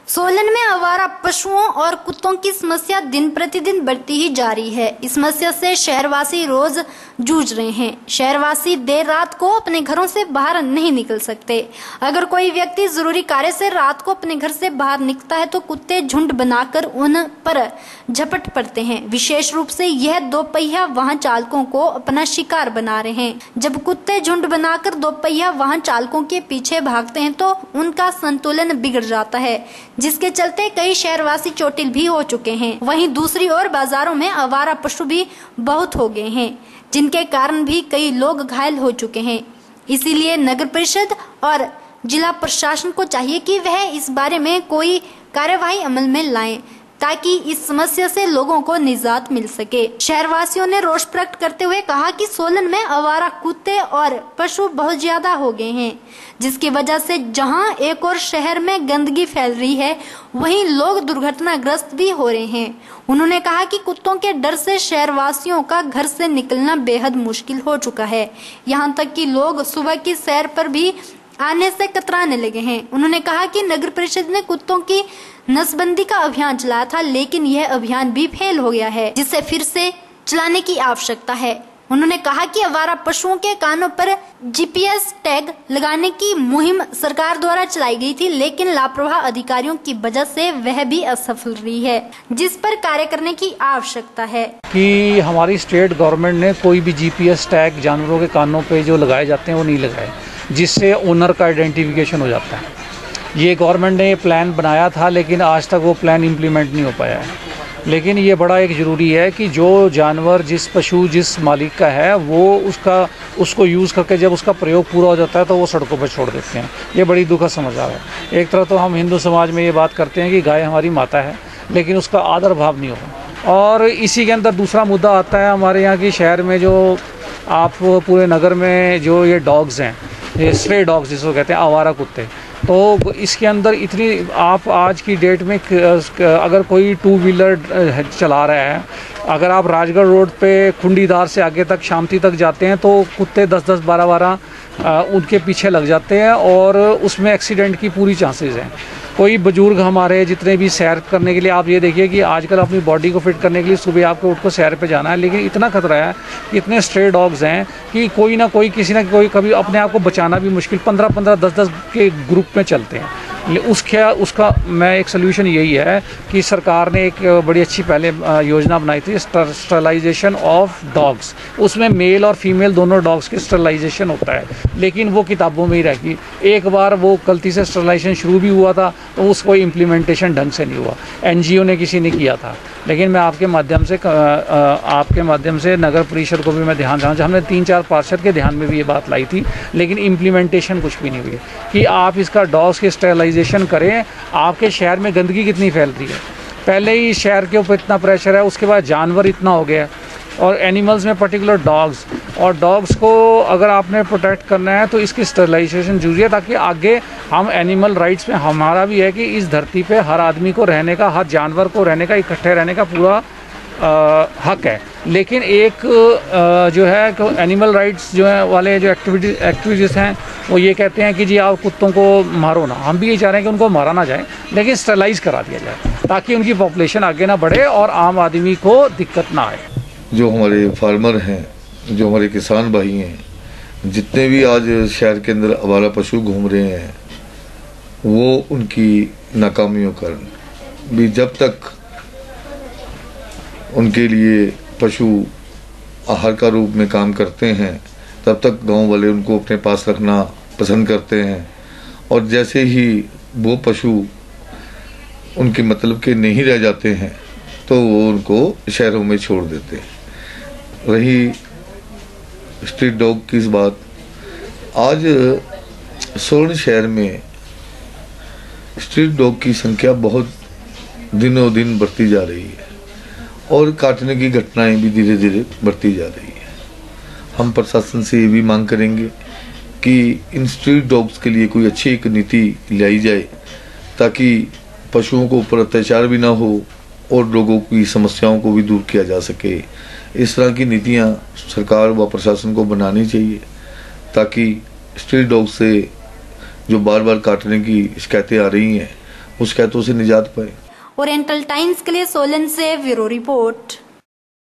सोलन में आवारा पशुओं और कुत्तों की समस्या दिन प्रतिदिन बढ़ती ही जा रही है। इस समस्या से शहरवासी रोज जूझ रहे हैं। शहरवासी देर रात को अपने घरों से बाहर नहीं निकल सकते। अगर कोई व्यक्ति जरूरी कार्य से रात को अपने घर से बाहर निकलता है तो कुत्ते झुंड बनाकर उन पर झपट पड़ते हैं। विशेष रूप से यह दोपहिया वाहन चालकों को अपना शिकार बना रहे हैं। जब कुत्ते झुंड बनाकर दोपहिया वाहन चालकों के पीछे भागते हैं तो उनका संतुलन बिगड़ जाता है, जिसके चलते कई शहरवासी चोटिल भी हो चुके हैं। वहीं दूसरी ओर बाजारों में आवारा पशु भी बहुत हो गए हैं, जिनके कारण भी कई लोग घायल हो चुके हैं। इसीलिए नगर परिषद और जिला प्रशासन को चाहिए कि वह इस बारे में कोई कार्यवाही अमल में लाएं, ताकि इस समस्या से लोगों को निजात मिल सके। शहरवासियों ने रोष प्रकट करते हुए कहा कि सोलन में आवारा कुत्ते और पशु बहुत ज्यादा हो गए हैं, जिसकी वजह से जहां एक और शहर में गंदगी फैल रही है, वहीं लोग दुर्घटनाग्रस्त भी हो रहे हैं। उन्होंने कहा कि कुत्तों के डर से शहरवासियों का घर से निकलना बेहद मुश्किल हो चुका है। यहाँ तक कि लोग सुबह की सैर पर भी आने से कतराने लगे हैं। उन्होंने कहा कि नगर परिषद ने कुत्तों की नसबंदी का अभियान चलाया था, लेकिन यह अभियान भी फेल हो गया है, जिसे फिर से चलाने की आवश्यकता है। उन्होंने कहा कि आवारा पशुओं के कानों पर जीपीएस टैग लगाने की मुहिम सरकार द्वारा चलाई गई थी, लेकिन लापरवाह अधिकारियों की वजह से वह भी असफल रही है, जिस पर कार्य करने की आवश्यकता है। कि हमारी स्टेट गवर्नमेंट ने कोई भी जीपीएस टैग जानवरों के कानों पे जो लगाए जाते हैं वो नहीं लगाए, जिससे ओनर का आइडेंटिफिकेशन हो जाता है। ये गवर्नमेंट ने ये प्लान बनाया था, लेकिन आज तक वो प्लान इम्प्लीमेंट नहीं हो पाया है। लेकिन ये बड़ा एक ज़रूरी है कि जो जानवर, जिस पशु जिस मालिक का है, वो उसको यूज़ करके जब उसका प्रयोग पूरा हो जाता है तो वो सड़कों पर छोड़ देते हैं। ये बड़ी दुखद समाचार है। एक तरह तो हम हिंदू समाज में ये बात करते हैं कि गाय हमारी माता है, लेकिन उसका आदर भाव नहीं होगा। और इसी के अंदर दूसरा मुद्दा आता है हमारे यहाँ की शहर में, जो आप पूरे नगर में जो ये डॉग्स हैं, ये स्ट्रे डॉग्स जिसको कहते हैं, आवारा कुत्ते, तो इसके अंदर इतनी, आप आज की डेट में अगर कोई टू व्हीलर चला रहा है, अगर आप राजगढ़ रोड पे खुंडीदार से आगे तक शामती तक जाते हैं तो कुत्ते 10-10, 12-12 उनके पीछे लग जाते हैं और उसमें एक्सीडेंट की पूरी चांसेस हैं। कोई बुजुर्ग हमारे जितने भी सैर करने के लिए, आप ये देखिए कि आजकल अपनी बॉडी को फिट करने के लिए सुबह आपको उठ को सैर पे जाना है, लेकिन इतना खतरा है कि इतने स्ट्रे डॉग्स हैं कि कोई ना कोई किसी ना कोई कभी अपने आप को बचाना भी मुश्किल, 15-15, 10-10 के ग्रुप में चलते हैं। उसका मैं एक सोल्यूशन यही है कि सरकार ने एक बड़ी अच्छी पहले योजना बनाई थी, स्टरलाइजेशन ऑफ डॉग्स। उसमें मेल और फीमेल दोनों डॉग्स के स्टरलाइजेशन होता है, लेकिन वो किताबों में ही रह गई। एक बार वो गलती से स्टरलाइजेशन शुरू भी हुआ था तो उसको इम्प्लीमेंटेशन ढंग से नहीं हुआ। एनजीओ ने किसी ने किया था, लेकिन मैं आपके माध्यम से नगर परिषद को भी मैं ध्यान देना, हमने 3-4 पार्षद के ध्यान में भी ये बात लाई थी, लेकिन इम्प्लीमेंटेशन कुछ भी नहीं हुई कि आप इसका डॉग्स के स्टरलाइजेशन करें। आपके शहर में गंदगी कितनी फैल रही है, पहले ही शहर के ऊपर इतना प्रेशर है, उसके बाद जानवर इतना हो गया, और एनिमल्स में पर्टिकुलर डॉग्स, और डॉग्स को अगर आपने प्रोटेक्ट करना है तो इसकी स्टरलाइजेशन जरूरी है, ताकि आगे हम एनिमल राइट्स में हमारा भी है कि इस धरती पे हर आदमी को रहने का, हर जानवर को रहने का, इकट्ठे रहने का पूरा हक है। लेकिन एक जो है एनिमल राइट्स जो है वाले जो एक्टिविटीज़ हैं, वो ये कहते हैं कि जी आप कुत्तों को मारो ना। हम भी ये चाह रहे हैं कि उनको मारा ना जाए, लेकिन स्टरलाइज करा दिया जाए, ताकि उनकी पॉपुलेशन आगे ना बढ़े और आम आदमी को दिक्कत ना आए। जो हमारे फार्मर हैं, जो हमारे किसान भाई हैं, जितने भी आज शहर के अंदर आवारा पशु घूम रहे हैं, वो उनकी नाकामियों के कारण भी, जब तक उनके लिए पशु आहार का रूप में काम करते हैं, तब तक गांव वाले उनको अपने पास रखना पसंद करते हैं। और जैसे ही वो पशु उनके मतलब के नहीं रह जाते हैं तो वो उनको शहरों में छोड़ देते हैं। रही स्ट्रीट डॉग की इस बात, आज सोलन शहर में स्ट्रीट डॉग की संख्या बहुत दिनों दिन बढ़ती जा रही है और काटने की घटनाएं भी धीरे धीरे बढ़ती जा रही है। हम प्रशासन से ये भी मांग करेंगे कि इन स्ट्रीट डॉग्स के लिए कोई अच्छी एक नीति लाई जाए, ताकि पशुओं को ऊपर अत्याचार भी ना हो और लोगों की समस्याओं को भी दूर किया जा सके। इस तरह की नीतियां सरकार व प्रशासन को बनानी चाहिए, ताकि स्ट्रीट डॉग से जो बार बार काटने की शिकायतें आ रही हैं उस शिकायतों से निजात पाए। ओरिएंटल टाइम्स के लिए सोलन से ब्यूरो रिपोर्ट।